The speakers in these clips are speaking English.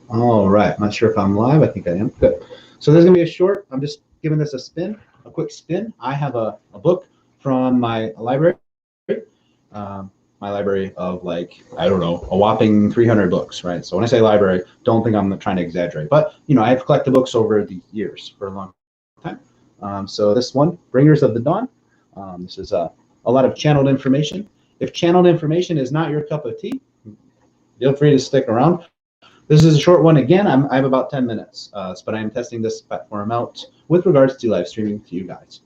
All right, I'm not sure if I'm live. I think I am. Good. So this is gonna be a short. I'm just giving this a quick spin. I have a book from my library. My library of, like, I don't know, a whopping 300 books, right? So when I say library, don't think I'm trying to exaggerate, but I've collected books over the years for a long time. So this one, Bringers of the Dawn. This is a lot of channeled information. If channeled information is not your cup of tea, feel free to stick around. This is a short one. Again, I have about 10 minutes, but I'm testing this platform out with regards to live streaming to you guys.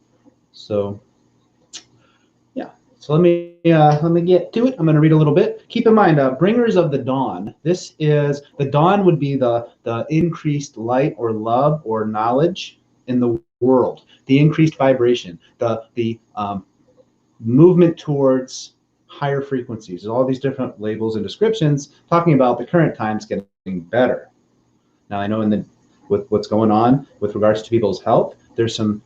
So yeah, so let me get to it. I'm going to read a little bit. Keep in mind, Bringers of the Dawn. This is, the dawn would be the increased light or love or knowledge in the world, the increased vibration, the movement towards higher frequencies. There's all these different labels and descriptions talking about the current times getting better. Now I know with what's going on with regards to people's health, there's some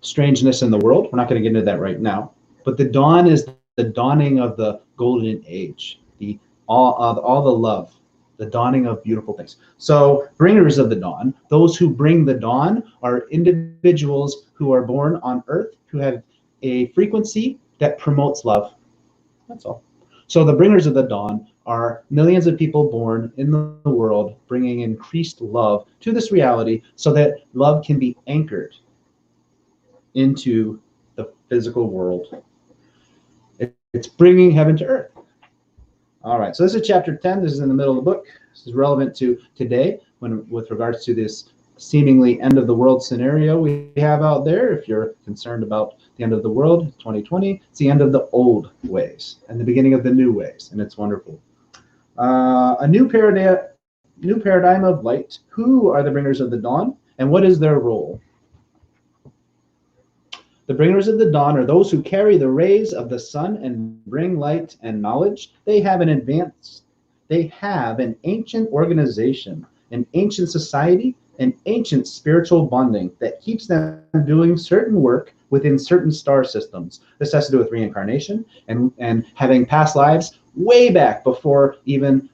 strangeness in the world. We're not going to get into that right now. But the dawn is the dawning of the golden age, all the love, the dawning of beautiful things. So bringers of the dawn, those who bring the dawn, are individuals who are born on earth who have a frequency that promotes love. That's all. So the bringers of the dawn are millions of people born in the world bringing increased love to this reality so that love can be anchored into the physical world. It's bringing heaven to earth. All right, so this is chapter 10. This is in the middle of the book. This is relevant to today with regards to this seemingly end of the world scenario we have out there. If you're concerned about the end of the world, 2020, it's the end of the old ways and the beginning of the new ways, and it's wonderful. A new paradigm of light. Who are the bringers of the dawn, and what is their role? The bringers of the dawn are those who carry the rays of the sun and bring light and knowledge. They have an ancient organization, an ancient society, an ancient spiritual bonding that keeps them doing certain work within certain star systems. This has to do with reincarnation and having past lives way back before even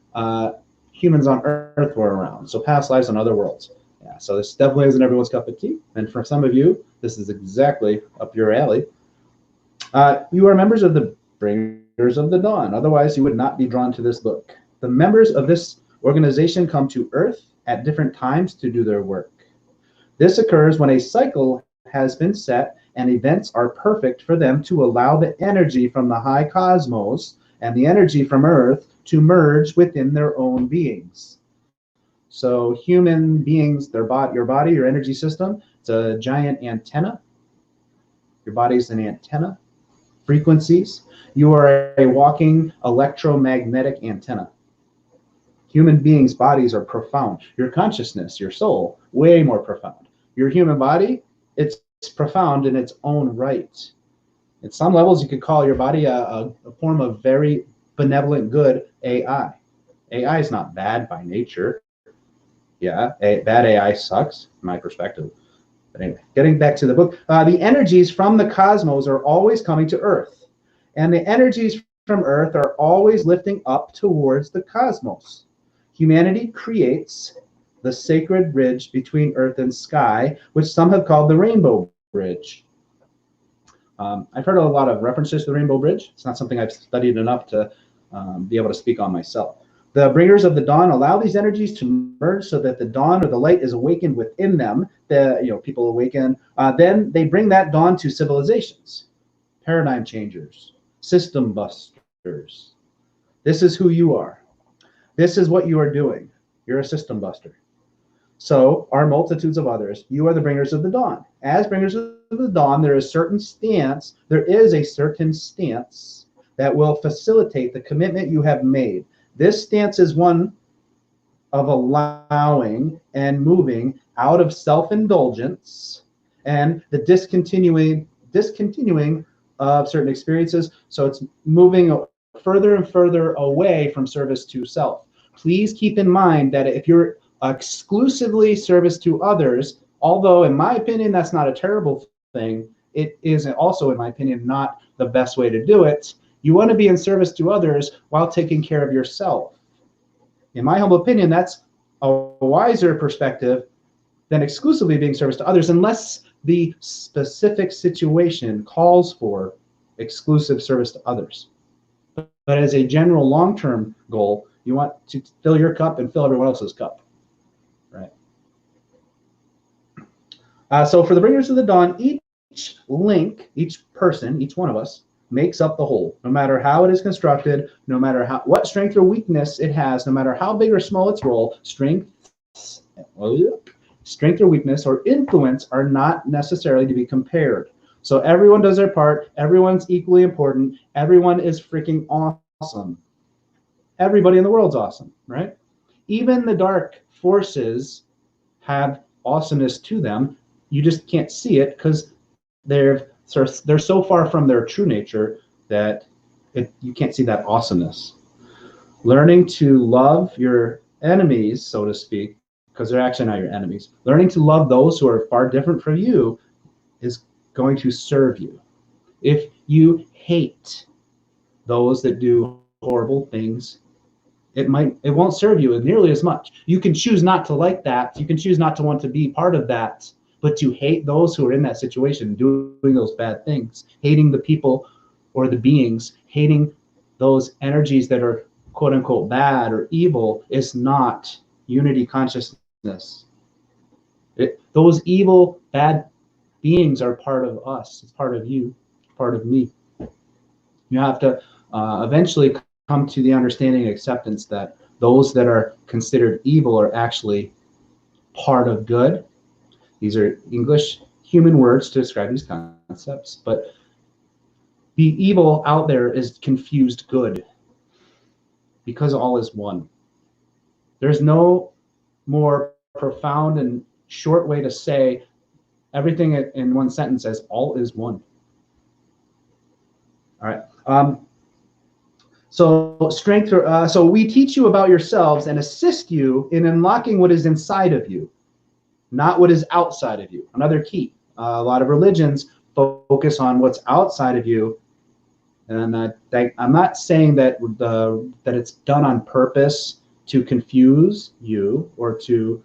humans on Earth were around. So past lives on other worlds. Yeah, so this definitely isn't everyone's cup of tea. And for some of you, this is exactly up your alley. You are members of the Bringers of the Dawn. Otherwise, you would not be drawn to this book. The members of this organization come to Earth at different times to do their work. This occurs when a cycle has been set and events are perfect for them to allow the energy from the high cosmos and the energy from Earth to merge within their own beings. So human beings, your body, your energy system, it's a giant antenna. Your body is an antenna. Frequencies. You are a walking electromagnetic antenna. Human beings' bodies are profound. Your consciousness, your soul, way more profound. Your human body, it's profound in its own right. At some levels, you could call your body a form of very benevolent, good AI. AI is not bad by nature. Yeah, bad AI sucks, from my perspective. But anyway, getting back to the book, the energies from the cosmos are always coming to Earth. And the energies from Earth are always lifting up towards the cosmos. Humanity creates the sacred bridge between Earth and sky, which some have called the Rainbow Bridge. I've heard a lot of references to the Rainbow Bridge. It's not something I've studied enough to be able to speak on myself. The bringers of the dawn allow these energies to merge so that the dawn or the light is awakened within them. People awaken. Then they bring that dawn to civilizations, paradigm changers, system busters. This is who you are. This is what you are doing. You're a system buster. So are multitudes of others. You are the bringers of the dawn. As bringers of the dawn, there is a certain stance that will facilitate the commitment you have made. This stance is one of allowing and moving out of self-indulgence and the discontinuing of certain experiences. So it's moving further and further away from service to self. Please keep in mind that if you're exclusively service to others, although in my opinion that's not a terrible thing, it is also, in my opinion, not the best way to do it. You want to be in service to others while taking care of yourself. In my humble opinion, that's a wiser perspective than exclusively being service to others, unless the specific situation calls for exclusive service to others. But as a general long-term goal, you want to fill your cup and fill everyone else's cup, right? So for the bringers of the dawn, each link, each person, each one of us makes up the whole. No matter how it is constructed, no matter what strength or weakness it has, no matter how big or small its role, strength or weakness or influence are not necessarily to be compared. So everyone does their part. Everyone's equally important. Everyone is freaking awesome. Everybody in the world's awesome, right? Even the dark forces have awesomeness to them. You just can't see it because they're so far from their true nature that you can't see that awesomeness. Learning to love your enemies, so to speak, because they're actually not your enemies. Learning to love those who are far different from you is going to serve you. If you hate those that do horrible things, it won't serve you nearly as much. You can choose not to like that. You can choose not to want to be part of that, but to hate those who are in that situation, doing those bad things, hating the people or the beings, hating those energies that are quote unquote bad or evil is not unity consciousness. Those evil, bad beings are part of us. It's part of you, part of me. You have to eventually come to the understanding and acceptance that those that are considered evil are actually part of good. These are English human words to describe these concepts, but the evil out there is confused good because all is one. There's no more profound and short way to say everything in one sentence as all is one. All right. So strength. So we teach you about yourselves and assist you in unlocking what is inside of you, not what is outside of you. Another key. A lot of religions focus on what's outside of you, and I'm not saying that that it's done on purpose to confuse you or to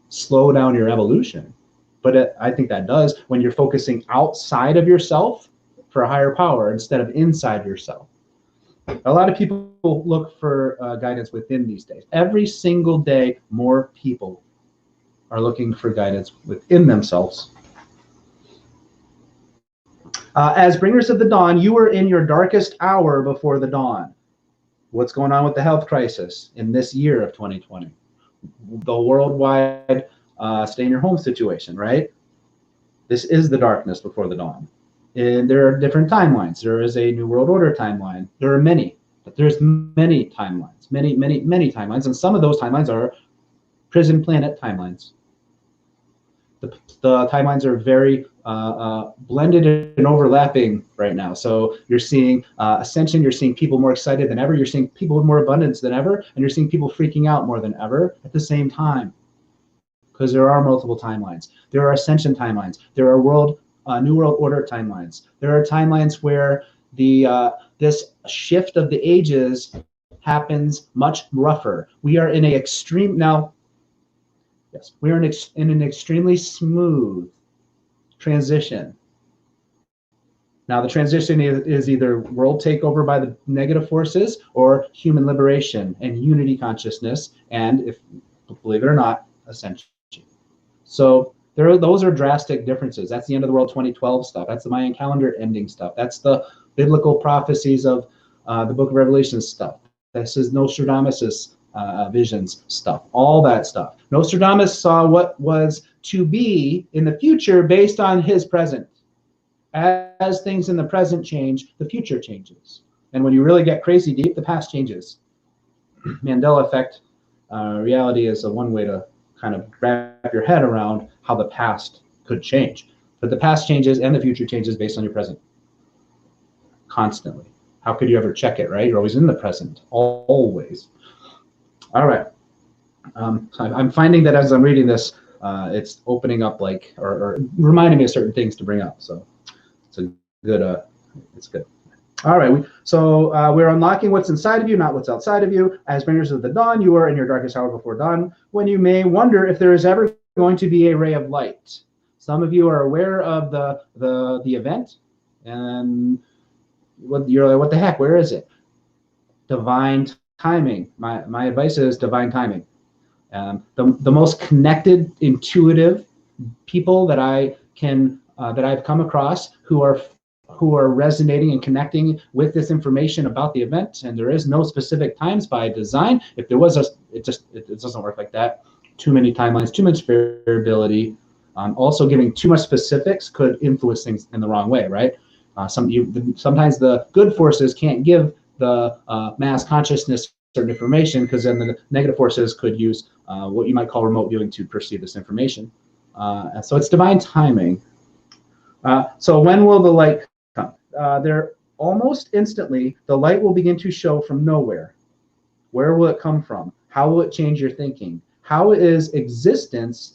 slow down your evolution. But I think that does when you're focusing outside of yourself for a higher power instead of inside yourself. A lot of people look for guidance within these days. Every single day, more people are looking for guidance within themselves. As bringers of the dawn, you are in your darkest hour before the dawn. What's going on with the health crisis in this year of 2020? The worldwide stay in your home situation, right? This is the darkness before the dawn. And there are different timelines. There is a New World Order timeline. There are many, but there's many timelines, many timelines. And some of those timelines are prison planet timelines. The timelines are very blended and overlapping right now. So you're seeing Ascension, you're seeing people more excited than ever, you're seeing people with more abundance than ever, and you're seeing people freaking out more than ever at the same time. Because there are multiple timelines. There are Ascension timelines. There are New World Order timelines. There are timelines where this shift of the ages happens much rougher. We are in we are in an extremely smooth transition. Now, the transition is either world takeover by the negative forces or human liberation and unity consciousness, and, if believe it or not, Ascension. So those are drastic differences. That's the end of the world 2012 stuff. That's the Mayan calendar ending stuff. That's the biblical prophecies of the Book of Revelation stuff. This is Nostradamus' visions stuff, all that stuff. Nostradamus saw what was to be in the future based on his present. As things in the present change, the future changes. And when you really get crazy deep, the past changes. Mandela effect reality is one way to kind of wrap your head around how the past could change. But the past changes and the future changes based on your present. Constantly. How could you ever check it, right? You're always in the present. Always. All right. I'm finding that as I'm reading this, it's opening up or reminding me of certain things to bring up. So it's a good, it's good. All right, so we're unlocking what's inside of you, not what's outside of you. As bringers of the dawn, you are in your darkest hour before dawn, when you may wonder if there is ever going to be a ray of light. Some of you are aware of the event, and you're like, what the heck? Where is it? Divine timing. My advice is divine timing. The most connected, intuitive people that I've come across who are resonating and connecting with this information about the event, and there is no specific times by design. If there was it doesn't work like that. Too many timelines, too much variability. Also, giving too much specifics could influence things in the wrong way, right? Sometimes the good forces can't give the mass consciousness certain information, because then the negative forces could use what you might call remote viewing to perceive this information. So it's divine timing. So when will the light come? There almost instantly, the light will begin to show from nowhere. Where will it come from? How will it change your thinking? How is existence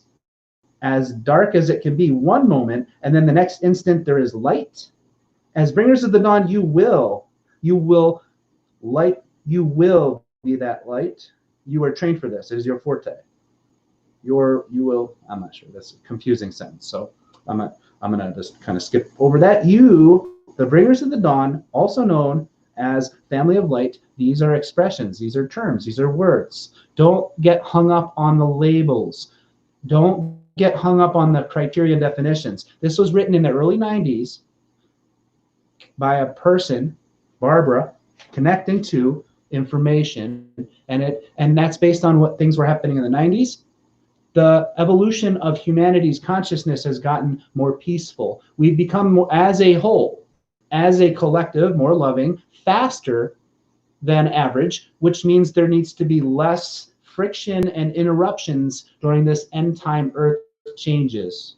as dark as it can be one moment, and then the next instant there is light? As bringers of the dawn, you will be that light. You are trained for this. It is your forte. I'm not sure. That's a confusing sentence. So I'm gonna just kind of skip over that. You, the bringers of the dawn, also known as family of light, these are expressions, these are terms, these are words. Don't get hung up on the labels. Don't get hung up on the criteria definitions. This was written in the early 90s by a person, Barbara, connecting to information, and that's based on what things were happening in the 90s. The evolution of humanity's consciousness has gotten more peaceful. We've become more, as a whole, as a collective, more loving, faster than average, which means there needs to be less friction and interruptions during this end time Earth changes.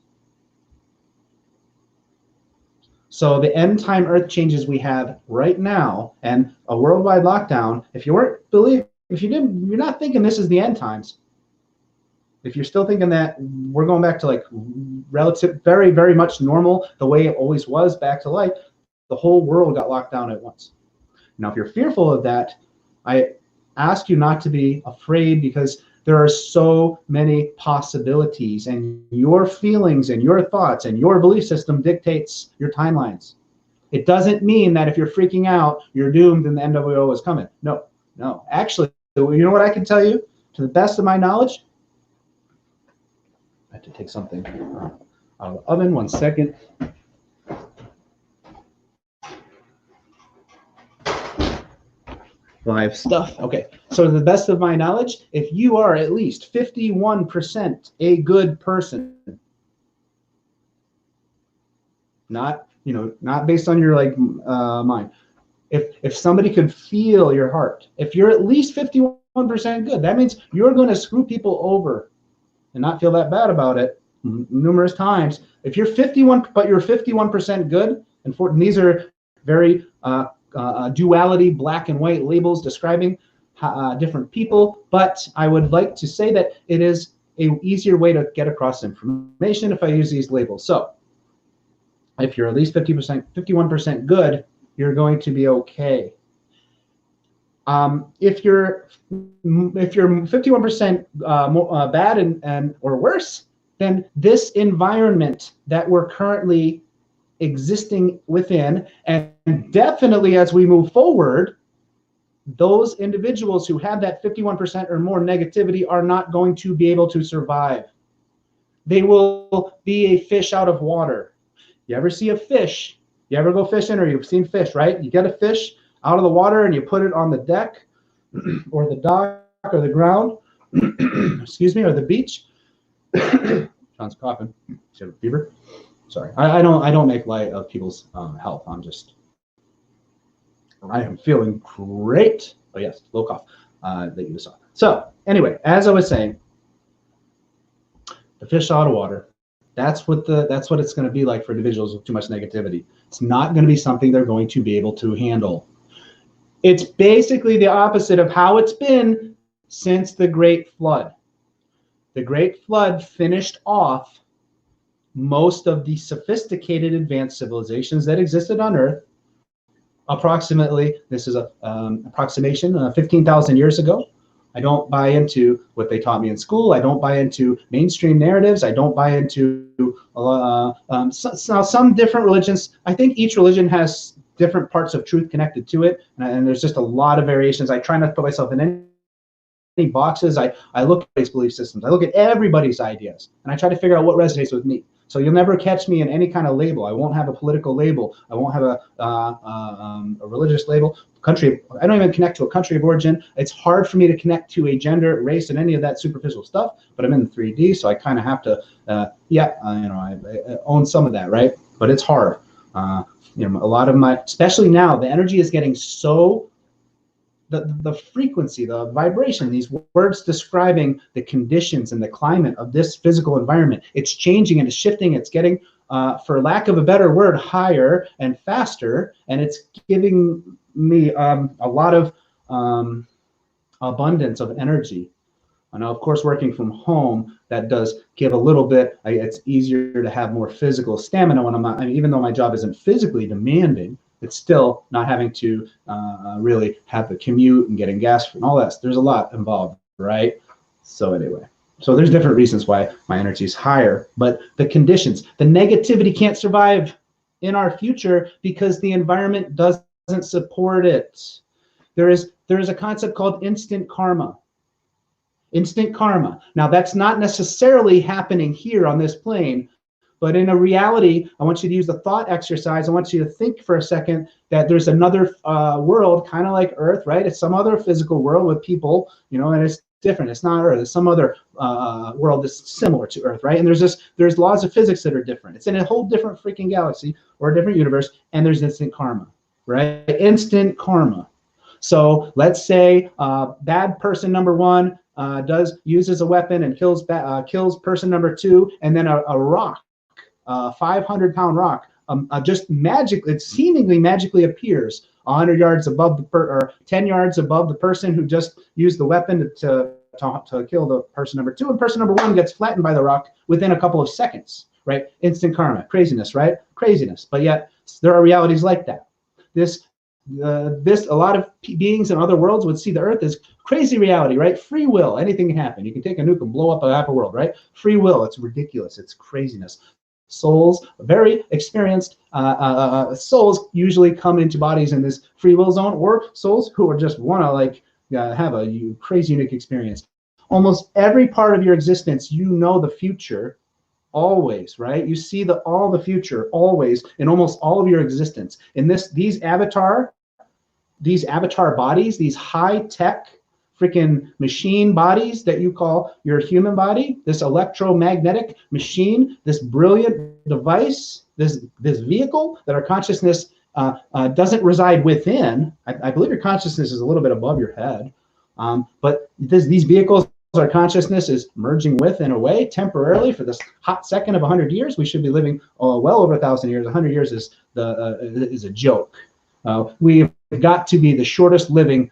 So the end time Earth changes we have right now, and a worldwide lockdown. If you're not thinking this is the end times. If you're still thinking that we're going back to like relative, very, very much normal, the way it always was, back to life, the whole world got locked down at once. Now, if you're fearful of that, I ask you not to be afraid, because there are so many possibilities, and your feelings and your thoughts and your belief system dictates your timelines. It doesn't mean that if you're freaking out, you're doomed and the NWO is coming. No. Actually, you know what I can tell you? To the best of my knowledge, I have to take something out of the oven. 1 second. Live stuff. Okay. So to the best of my knowledge, if you are at least 51% a good person, not based on your mind. If somebody could feel your heart, if you're at least 51% good, that means you're going to screw people over and not feel that bad about it numerous times. If you're 51% good, and these are very duality, black and white labels describing different people, but I would like to say that it is an easier way to get across information if I use these labels. So if you're at least 51% good, you're going to be okay. If you're 51% bad and or worse, then this environment that we're currently existing within, and definitely as we move forward, those individuals who have that 51% or more negativity are not going to be able to survive. They will be a fish out of water. You ever see a fish? You ever go fishing, or you've seen fish, right? You get a fish out of the water and you put it on the deck or the dock or the ground, excuse me, or the beach. John's coughing. Does he have a fever? Sorry, I don't make light of people's health. I am feeling great. Oh yes, low cough that you saw. So anyway, as I was saying, the fish out of water. That's what it's going to be like for individuals with too much negativity. It's not going to be something they're going to be able to handle. It's basically the opposite of how it's been since the Great Flood. The Great Flood finished off most of the sophisticated advanced civilizations that existed on Earth. approximately, this is a approximation, 15,000 years ago. I don't buy into what they taught me in school. I don't buy into mainstream narratives. I don't buy into some different religions. I think each religion has different parts of truth connected to it, and there's just a lot of variations. I try not to put myself in any boxes. I look at these belief systems. I look at everybody's ideas, and I try to figure out what resonates with me. So you'll never catch me in any kind of label. I won't have a political label. I won't have a religious label. Country. I don't even connect to a country of origin. It's hard for me to connect to a gender, race, and any of that superficial stuff. But I'm in 3D, so I kind of have to. I own some of that, right? But it's hard. A lot of my, especially now, the energy is getting so. The frequency, the vibration, these words describing the conditions and the climate of this physical environment, it's changing and it's shifting. It's getting, for lack of a better word, higher and faster, and it's giving me a lot of abundance of energy. And of course, working from home, that does give a little bit. It's easier to have more physical stamina when I'm not. I mean, even though my job isn't physically demanding, it's still not having to really have the commute and getting gas and all that. There's a lot involved, right? So anyway, so there's different reasons why my energy is higher, but the conditions, the negativity can't survive in our future because the environment doesn't support it. There is a concept called instant karma. Instant karma. Now that's not necessarily happening here on this plane, but in a reality, I want you to use the thought exercise. I want you to think for a second that there's another world, kind of like Earth, right? It's some other physical world with people, and it's different. It's not Earth. It's some other world that's similar to Earth, right? And there's laws of physics that are different. It's in a whole different freaking galaxy or a different universe, and there's instant karma, right? Instant karma. So let's say bad person number one uses a weapon and kills person number two, and then a rock. 500-pound rock just magically, it seemingly magically appears 100 yards above or 10 yards above the person who just used the weapon to kill the person number two, and person number one gets flattened by the rock within a couple of seconds, right? Instant karma, craziness, right? Craziness. But yet there are realities like that. A lot of beings in other worlds would see the Earth as crazy reality, right? Free will, anything can happen. You can take a nuke and blow up half a world, right? Free will, it's ridiculous, it's craziness. Souls, very experienced souls usually come into bodies in this free will zone, or souls who are just want to have a crazy unique experience. Almost every part of your existence, the future always, right? You see all the future always in almost all of your existence. In these avatar bodies, these high-tech freaking machine bodies that you call your human body, this electromagnetic machine, this brilliant device, this vehicle that our consciousness doesn't reside within. I believe your consciousness is a little bit above your head, but these vehicles our consciousness is merging with in a way temporarily for this hot second of 100 years. We should be living well over 1,000 years. 100 years is a joke. We've got to be the shortest living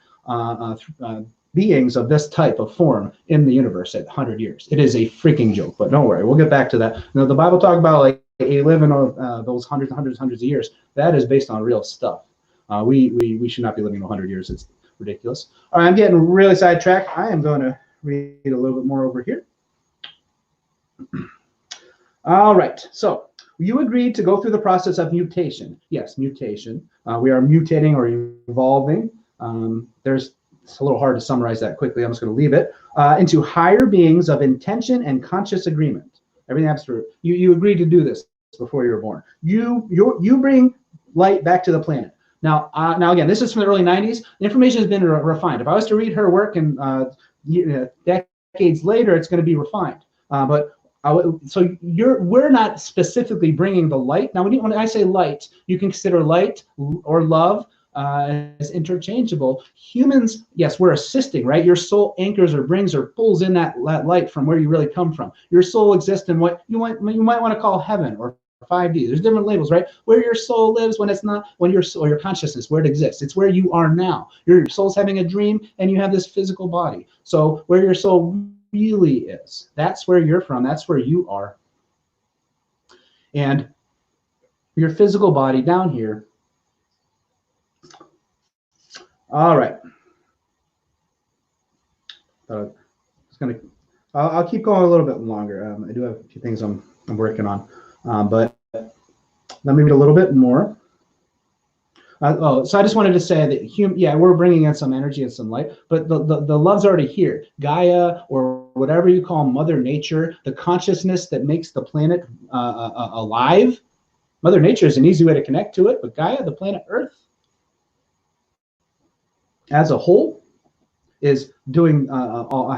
beings of this type of form in the universe at 100 years. It is a freaking joke, but don't worry, we'll get back to that. The Bible talk about living those hundreds of years. That is based on real stuff. We should not be living 100 years. It's ridiculous. All right, I'm getting really sidetracked. I am going to read a little bit more over here. All right, so you agreed to go through the process of mutation. Yes, mutation. We are mutating or evolving. It's a little hard to summarize that quickly. I'm just going to leave it into higher beings of intention and conscious agreement. Everything absolute. You agreed to do this before you were born. You bring light back to the planet. Now again, this is from the early 90s. The information has been refined. If I was to read her work and decades later, it's going to be refined. So we're not specifically bringing the light. Now, when I say light, you can consider light or love as interchangeable. Humans, yes, we're assisting, right? Your soul anchors or brings or pulls in that light from where you really come from. Your soul exists in what you might want to call heaven or 5D. There's different labels, right? Where your soul lives when it's not, when your soul, your consciousness, where it exists. It's where you are now. Your soul's having a dream and you have this physical body. So where your soul really is, that's where you're from. That's where you are. And your physical body down here All right. It's gonna. I'll keep going a little bit longer. I do have a few things I'm working on, but let me read a little bit more. So I just wanted to say that yeah, we're bringing in some energy and some light, but the love's already here. Gaia, or whatever you call Mother Nature, the consciousness that makes the planet alive. Mother Nature is an easy way to connect to it, but Gaia, the planet Earth, as a whole, is doing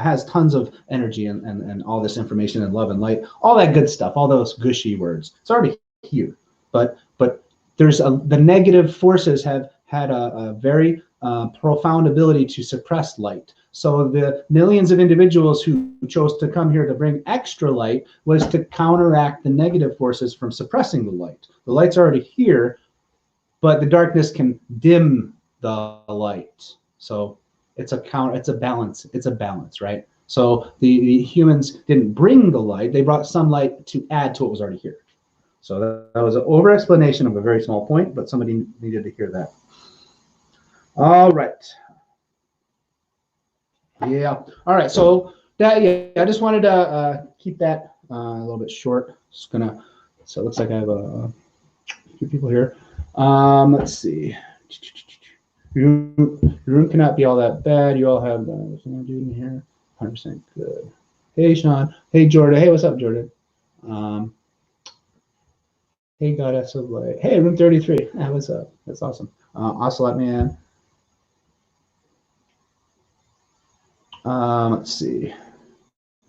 has tons of energy and all this information and love and light, all that good stuff, all those gushy words. It's already here, but there's the negative forces have had a very profound ability to suppress light. So the millions of individuals who chose to come here to bring extra light was to counteract the negative forces from suppressing the light. The light's already here, but the darkness can dim the light. So it's a balance. It's a balance, right? So the humans didn't bring the light; they brought some light to add to what was already here. So that was an over explanation of a very small point, but somebody needed to hear that. All right. Yeah. All right. So that, yeah, I just wanted to keep that a little bit short. Just gonna. So it looks like I have a few people here. Let's see. Your room cannot be all that bad. You all have dude in here. 100% good. Hey, Sean. Hey, Jordan. Hey, what's up, Jordan? Hey, Goddess of Light. Hey, room 33. Hey, what's up? That's awesome. Ocelot Man. Let's see.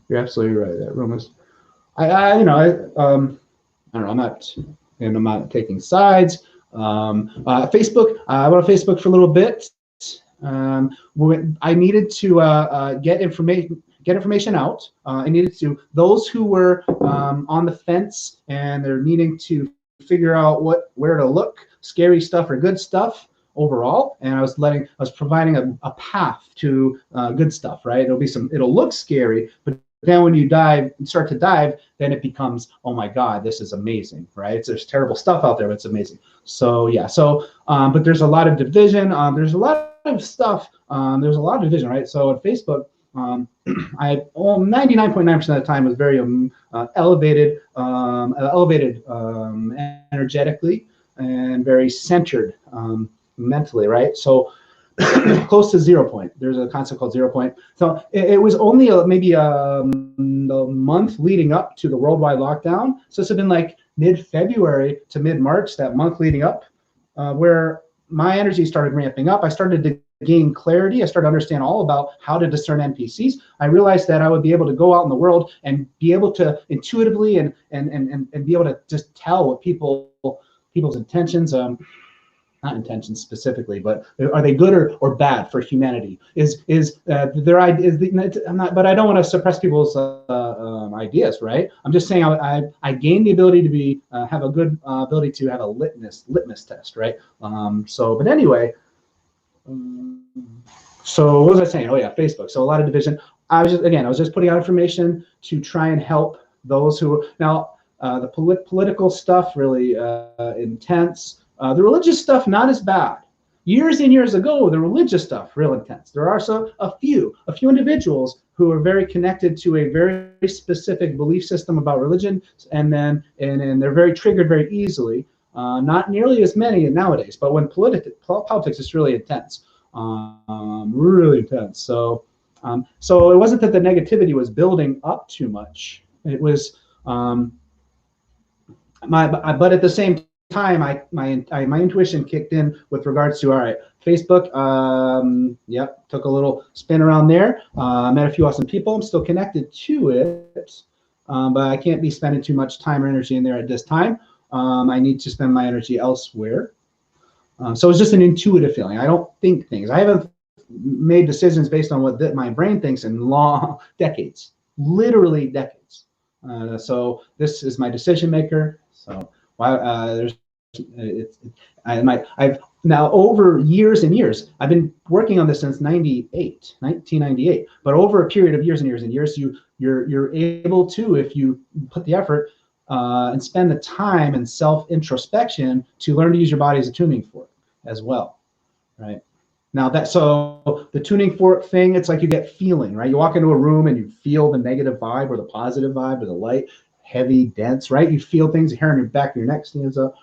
You're absolutely right. That room is. I don't know. I'm not taking sides. Facebook. I went on Facebook for a little bit. I needed to get information out. I needed to those who were on the fence and they're needing to figure out where to look, scary stuff or good stuff overall. And I was providing a path to good stuff. Right? It'll look scary, but then when you start to dive, then it becomes, oh my God, this is amazing, right? There's terrible stuff out there, but it's amazing. So yeah, but there's a lot of division. There's a lot of stuff. There's a lot of division, right? So at Facebook, I 99.9% of the time was very elevated energetically and very centered mentally, right? So close to 0 point. There's a concept called 0 point. So it was only maybe the month leading up to the worldwide lockdown. So this had been like mid-February to mid-March, that month leading up, where my energy started ramping up. I started to gain clarity. I started to understand all about how to discern NPCs. I realized that I would be able to go out in the world and be able to intuitively and be able to just tell what people's intentions. Not intentions specifically, but are they good or bad for humanity? Their idea? I'm not, but I don't want to suppress people's ideas, right? I'm just saying I gained the ability to have a good ability to have a litmus test, right? But anyway, so what was I saying? Oh yeah, Facebook. So a lot of division. I was just putting out information to try and help those who now the political stuff really intense. The religious stuff, not as bad. Years and years ago, the religious stuff, real intense. There are a few individuals who are very connected to a very specific belief system about religion, and they're very triggered very easily. Not nearly as many nowadays, but when politics is really intense, really intense. So it wasn't that the negativity was building up too much. It was but at the same time, my intuition kicked in with regards to, all right, Facebook, yep, took a little spin around there, met a few awesome people. I'm still connected to it, but I can't be spending too much time or energy in there at this time. I need to spend my energy elsewhere. So it's just an intuitive feeling. I don't think things. I haven't made decisions based on what my brain thinks in long decades, literally decades. So this is my decision maker. So I've now over years and years, I've been working on this since 1998, but over a period of years and years and years, you're able to, if you put the effort and spend the time and self-introspection, to learn to use your body as a tuning fork as well, right? Now so the tuning fork thing, it's like you get feeling, right? You walk into a room and you feel the negative vibe or the positive vibe or the light, heavy, dense, right? You feel things, your hair on your back of your neck stands up.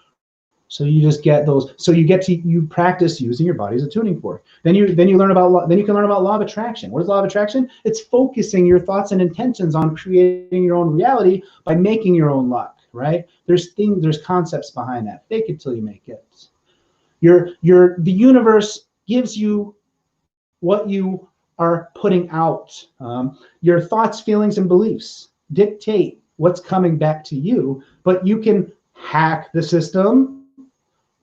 So you just get those. So you practice using your body as a tuning fork. Then you can learn about law of attraction. What is law of attraction? It's focusing your thoughts and intentions on creating your own reality by making your own luck, right? There's concepts behind that. Fake it till you make it. The universe gives you what you are putting out. Your thoughts, feelings, and beliefs dictate what's coming back to you, but you can hack the system,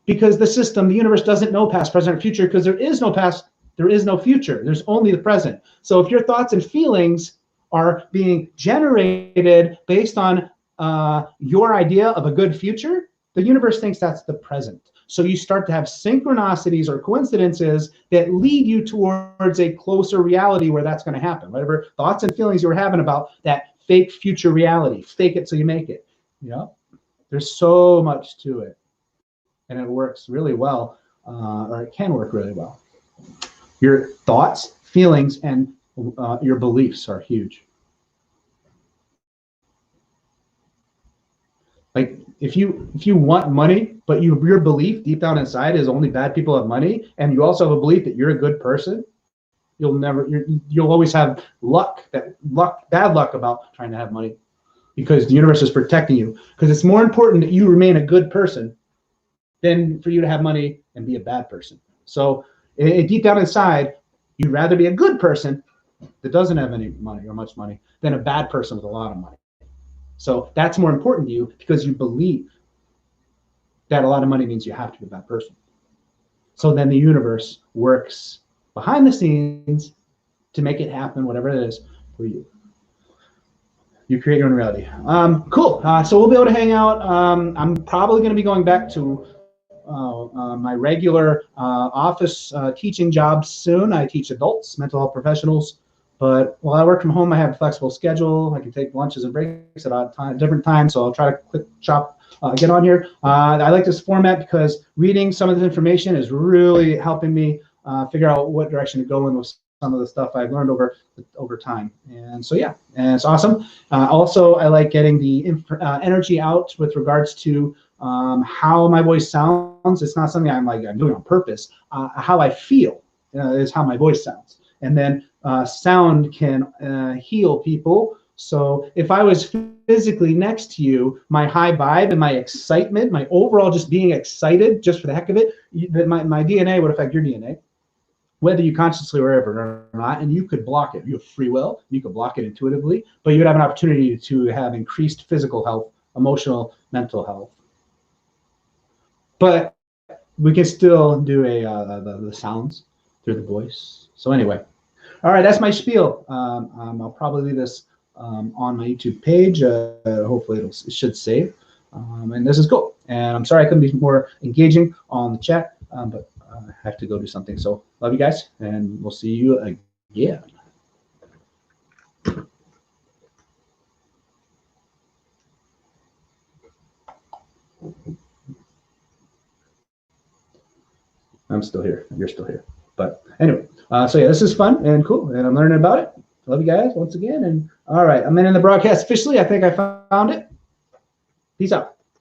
because the universe doesn't know past, present, or future, because there is no past, there is no future. There's only the present. So if your thoughts and feelings are being generated based on your idea of a good future, the universe thinks that's the present. So you start to have synchronicities or coincidences that lead you towards a closer reality where that's going to happen. Whatever thoughts and feelings you were having about that fake future reality, fake it till you make it. You know, there's so much to it, and it works really well, or it can work really well. Your thoughts, feelings, and your beliefs are huge. Like if you want money, but your belief deep down inside is only bad people have money, and you also have a belief that you're a good person, you'll always have bad luck about trying to have money, because the universe is protecting you. Because it's more important that you remain a good person than for you to have money and be a bad person. So deep down inside, you'd rather be a good person that doesn't have any money or much money than a bad person with a lot of money. So that's more important to you, because you believe that a lot of money means you have to be a bad person. So then the universe works behind the scenes to make it happen, whatever it is, for you. You create your own reality. Cool. So we'll be able to hang out. I'm probably going to be going back to my regular office teaching job soon. I teach adults, mental health professionals. But while I work from home, I have a flexible schedule. I can take lunches and breaks at different times. So I'll try to get on here. I like this format because reading some of this information is really helping me figure out what direction to go in with some of the stuff I've learned over time. And so, yeah, and it's awesome. Also, I like getting the energy out with regards to how my voice sounds. It's not something I'm doing on purpose. How I feel is how my voice sounds. And then sound can heal people. So if I was physically next to you, my high vibe and my excitement, my overall just being excited just for the heck of it, my DNA would affect your DNA, whether you consciously or ever or not, and you could block it. You have free will. You could block it intuitively, but you would have an opportunity to have increased physical health, emotional, mental health. But we can still do the sounds through the voice. So anyway. All right, that's my spiel. I'll probably leave this on my YouTube page. Hopefully it should save. And this is cool. And I'm sorry I couldn't be more engaging on the chat, but I have to go do something. So love you guys, and we'll see you again. I'm still here. You're still here. But anyway, so yeah, this is fun and cool, and I'm learning about it. Love you guys once again. And all right, I'm in the broadcast officially. I think I found it. Peace out.